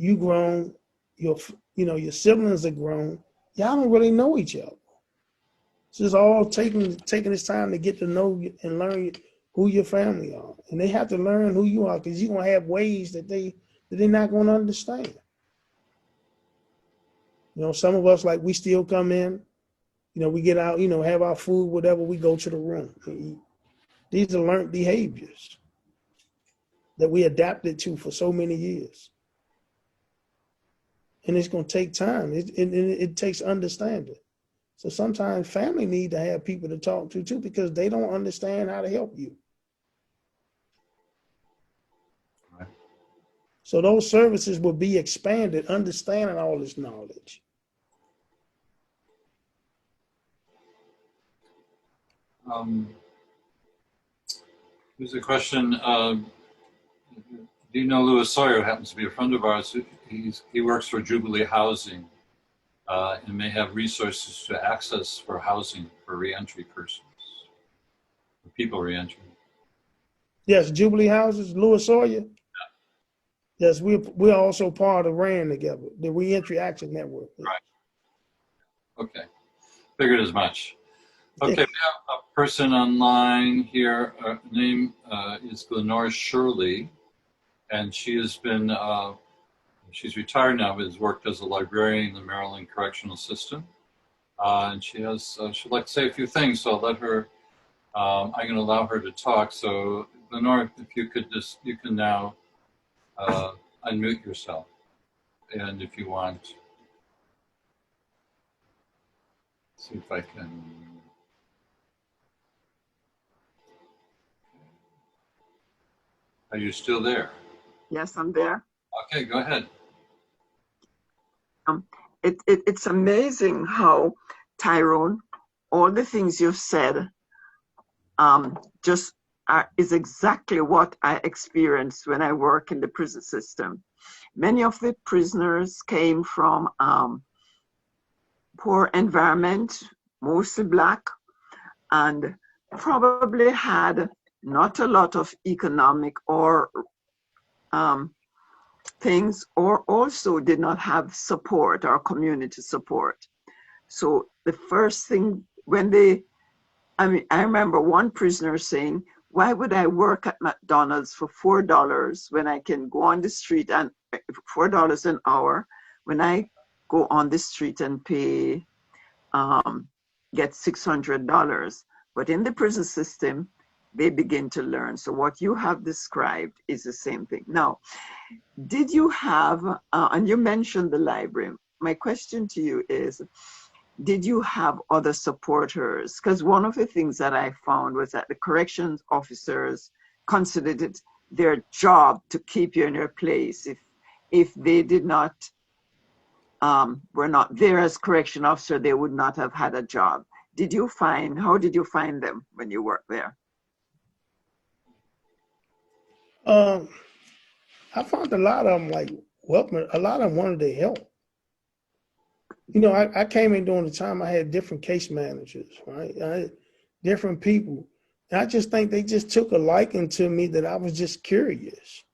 you grown, your siblings are grown. Y'all don't really know each other. It's just all taking this time to get to know and learn who your family are, and they have to learn who you are, because you're gonna have ways that they're not gonna understand. Some of us, like, we still come in, we get out, have our food, whatever, we go to the room and eat. These are learned behaviors that we adapted to for so many years. And it's going to take time. It takes understanding. So sometimes family need to have people to talk to too, because they don't understand how to help you. Right. So those services will be expanded, understanding all this knowledge. Here's a question. Do you know Louis Sawyer, who happens to be a friend of ours? He works for Jubilee Housing and may have resources to access for housing for reentry persons, for people reentry. Yes, Jubilee Houses, Louis Sawyer. Yeah. Yes, we're also part of RAN together, the Reentry Action Network. Right. Okay. Figured as much. Okay, we have a person online here. Her name is Lenore Shirley, and she has been, she's retired now, but has worked as a librarian in the Maryland Correctional System. And she'd like to say a few things, so I'll let her, I'm going to allow her to talk. So Lenore, if you could you can now unmute yourself. And if you want, see if I can. Are you still there? Yes, I'm there. Okay, go ahead. It's amazing how, Tyrone, all the things you've said is exactly what I experienced when I work in the prison system. Many of the prisoners came from poor environment, mostly Black, and probably had not a lot of economic or things, or also did not have support or community support. So the first thing I remember one prisoner saying, why would I work at McDonald's for $4 when I can go on the street and $4 an hour when I go on the street and pay, get $600. But in the prison system, they begin to learn. So what you have described is the same thing. Now, did you have, and you mentioned the library, my question to you is, did you have other supporters? Because one of the things that I found was that the corrections officers considered it their job to keep you in your place. If they did not, were not there as correction officer, they would not have had a job. How did you find them when you worked there? I found a lot of them welcome. A lot of them wanted to help. I came in during the time I had different case managers, right? I had different people. And I just think they just took a liking to me, that I was just curious.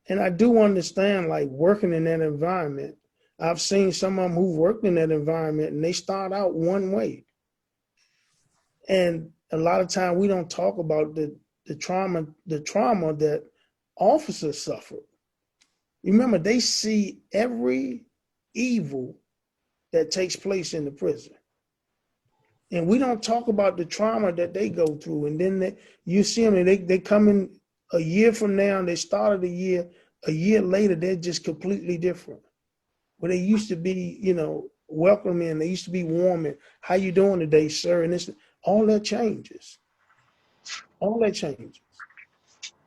And I do understand, working in that environment. I've seen some of them who worked in that environment, and they start out one way. And a lot of time we don't talk about the trauma that officers suffered. Remember, they see every evil that takes place in the prison. And we don't talk about the trauma that they go through. And then you see them, and they come in a year from now, and they started a year later, they're just completely different. Where they used to be, welcoming, they used to be warming. How you doing today, sir? And all that changes. All that changes.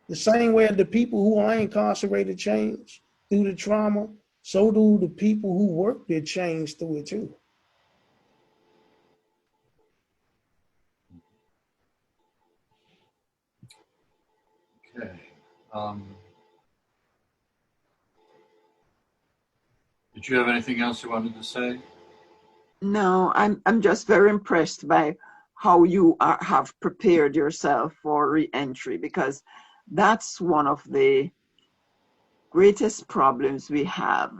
The same way the people who are incarcerated change through the trauma, so do the people who work there change through it too. Okay. Did you have anything else you wanted to say? No, I'm just very impressed by how you have prepared yourself for re-entry, because that's one of the greatest problems we have,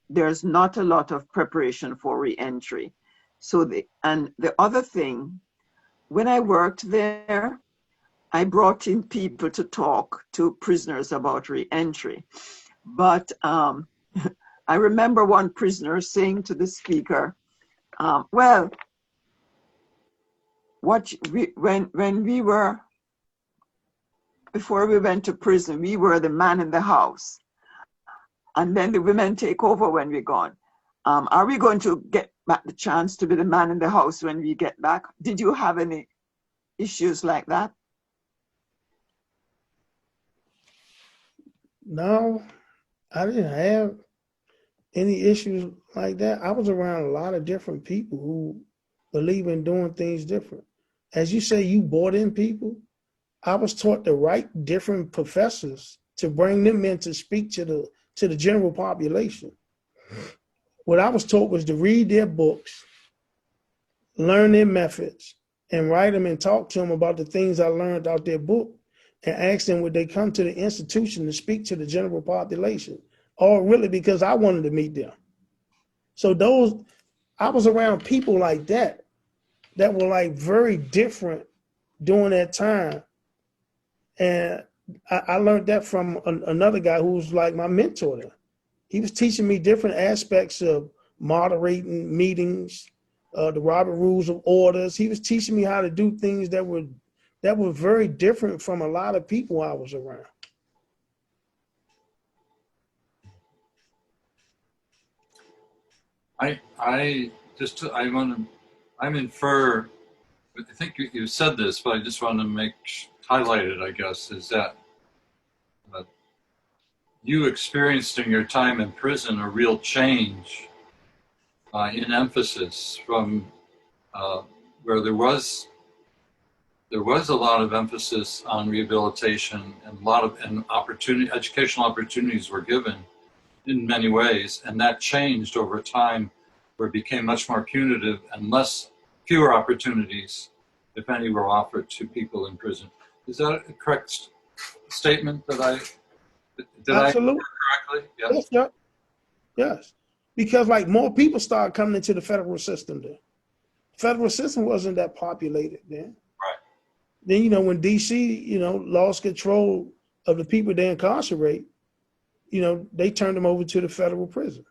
there's not a lot of preparation for reentry. So the other thing, when I worked there, I brought in people to talk to prisoners about reentry. But I remember one prisoner saying to the speaker, well, when we were, before we went to prison, we were the man in the house. And then the women take over when we're gone. Are we going to get back the chance to be the man in the house when we get back? Did you have any issues like that? No, I didn't have any issues like that. I was around a lot of different people who believe in doing things different. As you say, you brought in people. I was taught the right different professors to bring them in to speak to the general population. What I was taught was to read their books, learn their methods, and write them and talk to them about the things I learned out their book, and ask them would they come to the institution to speak to the general population, or really because I wanted to meet them. So I was around people like that were like very different during that time. And I learned that from another guy who was like my mentor there. He was teaching me different aspects of moderating meetings, the Robert Rules of Orders. He was teaching me how to do things that were very different from a lot of people I was around. I infer, I think you said this, but I just want to highlight it, I guess, is that you experienced in your time in prison a real change in emphasis from where there was a lot of emphasis on rehabilitation, and a lot of educational opportunities were given in many ways, and that changed over time, where it became much more punitive and fewer opportunities, if any, were offered to people in prison. Is that a correct statement that did Absolutely. I correctly? Yeah. Yes, yes. Because like more people started coming into the federal system then. The federal system wasn't that populated then. Right. Then, when DC, lost control of the people they incarcerate, they turned them over to the federal prison.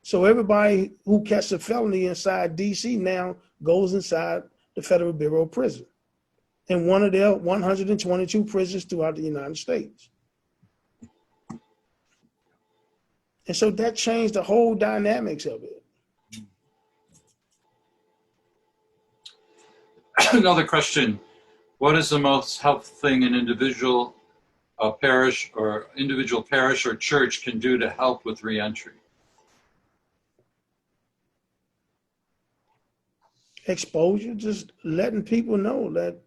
So everybody who catches a felony inside DC now goes inside the Federal Bureau of Prison, in one of their 122 prisons throughout the United States. And so that changed the whole dynamics of it. Another question: what is the most helpful thing an individual parish or church can do to help with reentry? Exposure, just letting people know that,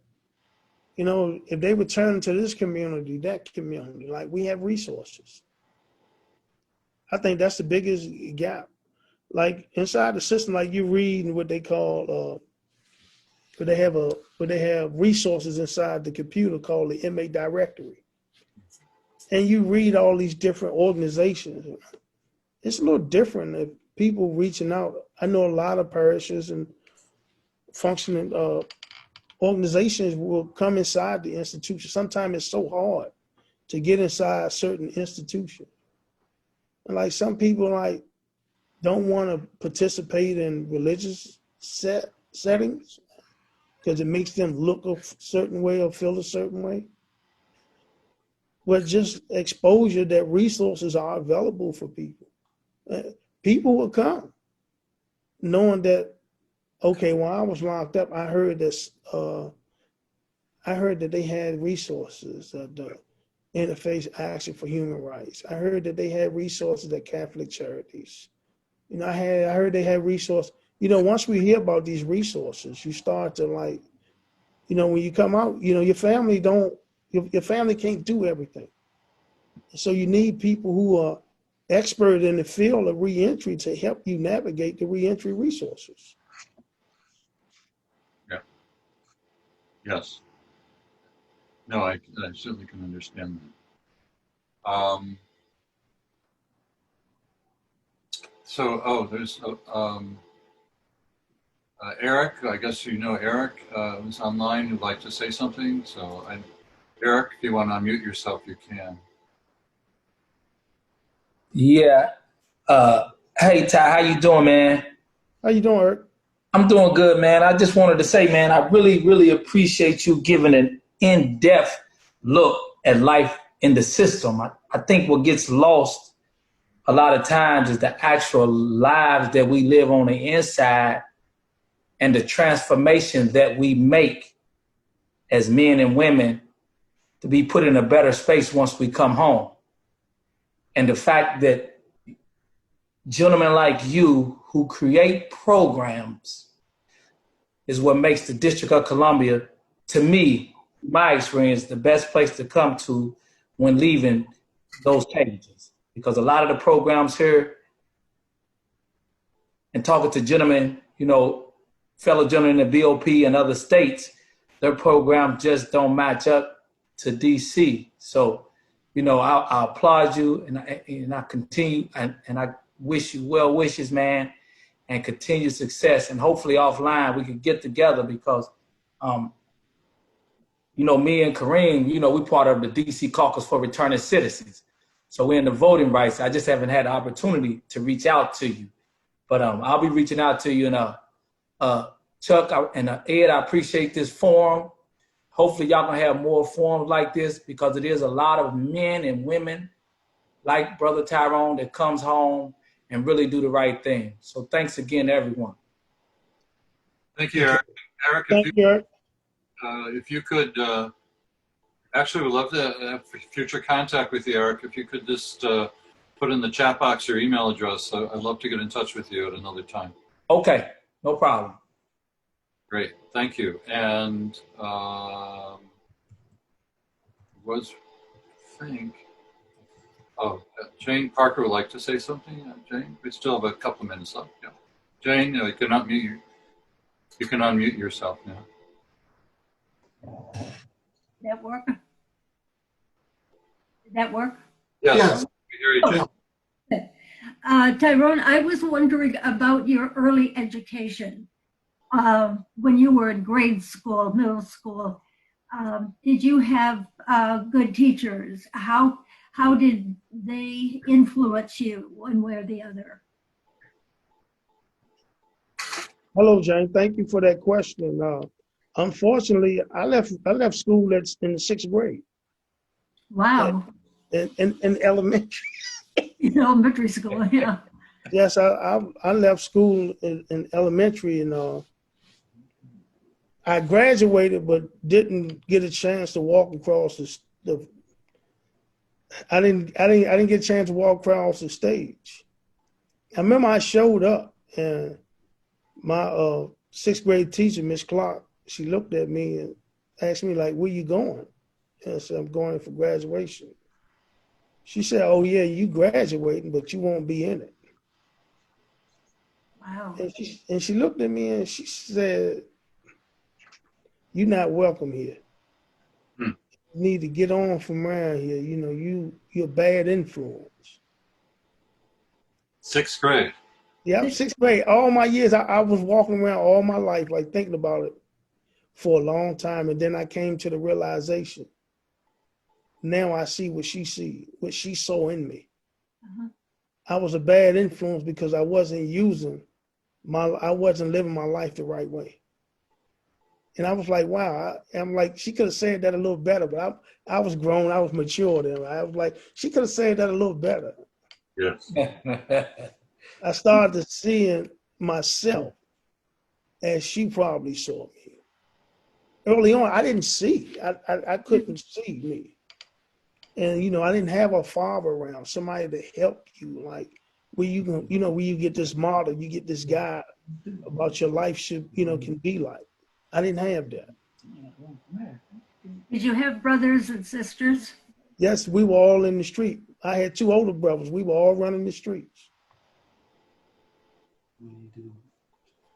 if they return to this community, that community, like we have resources. I think that's the biggest gap. Like inside the system, like you read what they call, where they have resources inside the computer called the inmate directory. And you read all these different organizations. It's a little different if people reaching out. I know a lot of parishes and functioning organizations will come inside the institution. Sometimes it's so hard to get inside certain institutions. And like some people don't want to participate in religious settings because it makes them look a certain way or feel a certain way. But just exposure that resources are available for people. People will come knowing that, okay, when I was locked up, I heard this. I heard that they had resources, the Interfaith Action for Human Rights. I heard that they had resources at Catholic Charities. I heard they had resources. Once we hear about these resources, you start to when you come out, your family can't do everything. So you need people who are expert in the field of reentry to help you navigate the reentry resources. Yeah. Yes. No, I certainly can understand that. So, there's Eric. I guess you know Eric who's online who'd like to say something. So, Eric, if you want to unmute yourself, you can. Yeah. Hey Ty, how you doing, man? How you doing, Eric? I'm doing good, man. I just wanted to say, man, I really, really appreciate you giving an in-depth look at life in the system. I think what gets lost a lot of times is the actual lives that we live on the inside and the transformation that we make as men and women to be put in a better space once we come home. And the fact that gentlemen like you who create programs is what makes the District of Columbia, to me, my experience, the best place to come to when leaving those pages. Because a lot of the programs here, and talking to gentlemen, fellow gentlemen in the BOP and other states, their programs just don't match up to DC. So, I applaud you and I continue and I wish you well wishes, man, and continued success. And hopefully offline we can get together because, me and Kareem, we part of the DC Caucus for Returning Citizens. So we're in the voting rights. I just haven't had the opportunity to reach out to you. But I'll be reaching out to you. And Chuck and Ed, I appreciate this forum. Hopefully y'all gonna have more forums like this because it is a lot of men and women like Brother Tyrone that comes home and really do the right thing. So thanks again, everyone. Thank you, Eric. Eric, if you could, actually, we'd love to have future contact with you, Eric. If you could just put in the chat box your email address, I'd love to get in touch with you at another time. Okay, no problem. Great, thank you. And Jane Parker would like to say something. Jane, we still have a couple minutes left. Yeah. Jane, you can unmute. You can unmute yourself now. That work? Did that work? Yes. We hear you, Jane. Tyrone, I was wondering about your early education. When you were in grade school, middle school, did you have good teachers? How did they influence you one way or the other? Hello, Jane. Thank you for that question. Unfortunately, I left school in the 6th grade. Wow. In elementary. In elementary school, yeah. Yes, I left school in elementary, and I graduated, but didn't get a chance to walk across the. I didn't get a chance to walk across the stage. I remember I showed up, and my 6th grade teacher, Miss Clark, she looked at me and asked me, like, where you going? And I said, I'm going for graduation. She said, oh yeah, you graduating, but you won't be in it. Wow. And she looked at me and she said, you're not welcome here. You need to get on from around here. You're a bad influence. 6th grade. Yeah, 6th grade. All my years, I was walking around all my life, like thinking about it for a long time. And then I came to the realization. Now I see what she saw in me. Uh-huh. I was a bad influence because I wasn't living my life the right way. And I was like, wow. I'm like, she could have said that a little better, but I was grown, I was mature then. I was like, she could have said that a little better. Yes. I started seeing myself as she probably saw me. Early on, I didn't see. I couldn't see me. And, I didn't have a father around, somebody to help you, like, where you get this model, you get this guide about your life can be like. I didn't have that. Did you have brothers and sisters? Yes, we were all in the street. I had 2 older brothers. We were all running the streets.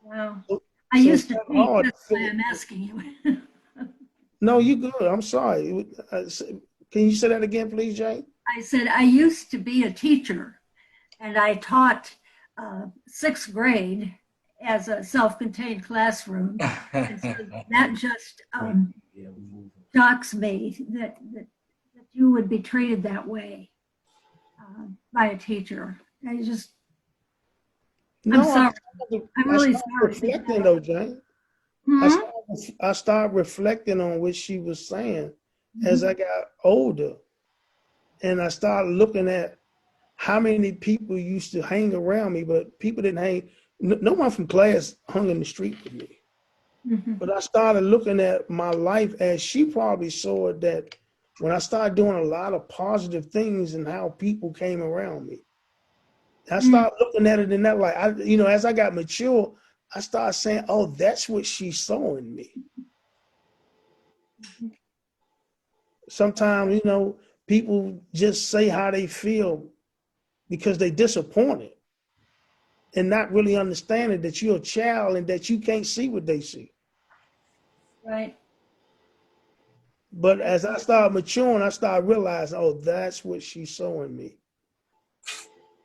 Wow. I used to teach, hard. that's why I'm asking you. No, you good. I'm sorry. Can you say that again, please, Jane? I said, I used to be a teacher, and I taught sixth grade as a self-contained classroom. And so that just shocks me that you would be treated that way by a teacher. I'm sorry. I'm really sorry. Reflecting though, Jane. I started reflecting on what she was saying as I got older. And I started looking at how many people used to hang around me, but people didn't hang. No one from class hung in the street with me. But I started looking at my life as she probably saw it, that when I started doing a lot of positive things and how people came around me, I started looking at it in that light. As I got mature, I started saying, oh, that's what she saw in me. Sometimes, people just say how they feel because they disappointed and not really understanding that you're a child and that you can't see what they see. Right. But as I started maturing, I started realizing, oh, that's what she saw in me.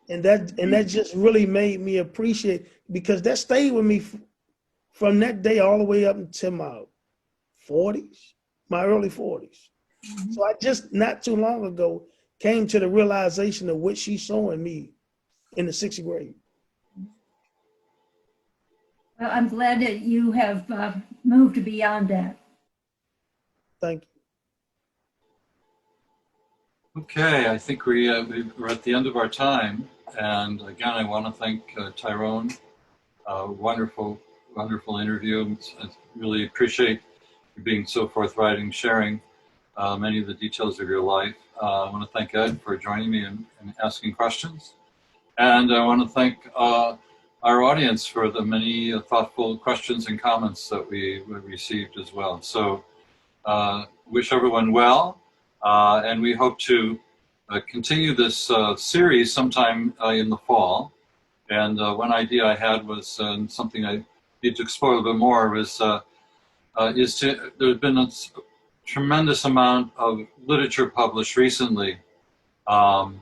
And that just really made me appreciate, because that stayed with me from that day all the way up until my early 40s. So I just not too long ago came to the realization of what she saw in me in the 6th grade. Well, I'm glad that you have moved beyond that. Thank you. Okay, I think we're at the end of our time. And again, I want to thank Tyrone. Wonderful, wonderful interview. I really appreciate you being so forthright and sharing many of the details of your life. I want to thank Ed for joining me and asking questions. And I want to thank our audience for the many thoughtful questions and comments that we received as well. So wish everyone well, and we hope to continue this series sometime in the fall. And one idea I had was something I need to explore a little bit more was there's been a tremendous amount of literature published recently on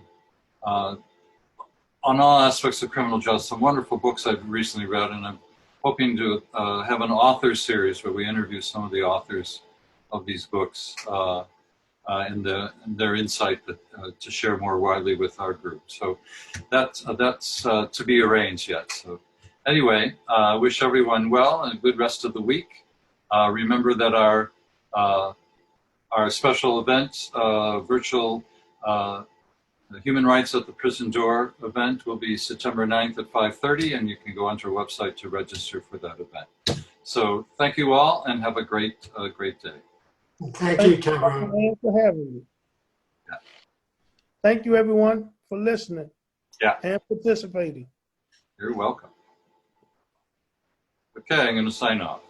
all aspects of criminal justice. Some wonderful books I've recently read, and I'm hoping to have an author series where we interview some of the authors of these books and their insight to share more widely with our group. So that's to be arranged yet. So anyway, wish everyone well and a good rest of the week. Remember that our special event, virtual Human Rights at the Prison Door event, will be September 9th at 5:30, and you can go onto our website to register for that event. So thank you all, and have a great day. Thank you, Tyrone. Thank you for having me. Yeah. Thank you, everyone, for listening. Yeah. And participating. You're welcome. Okay, I'm going to sign off.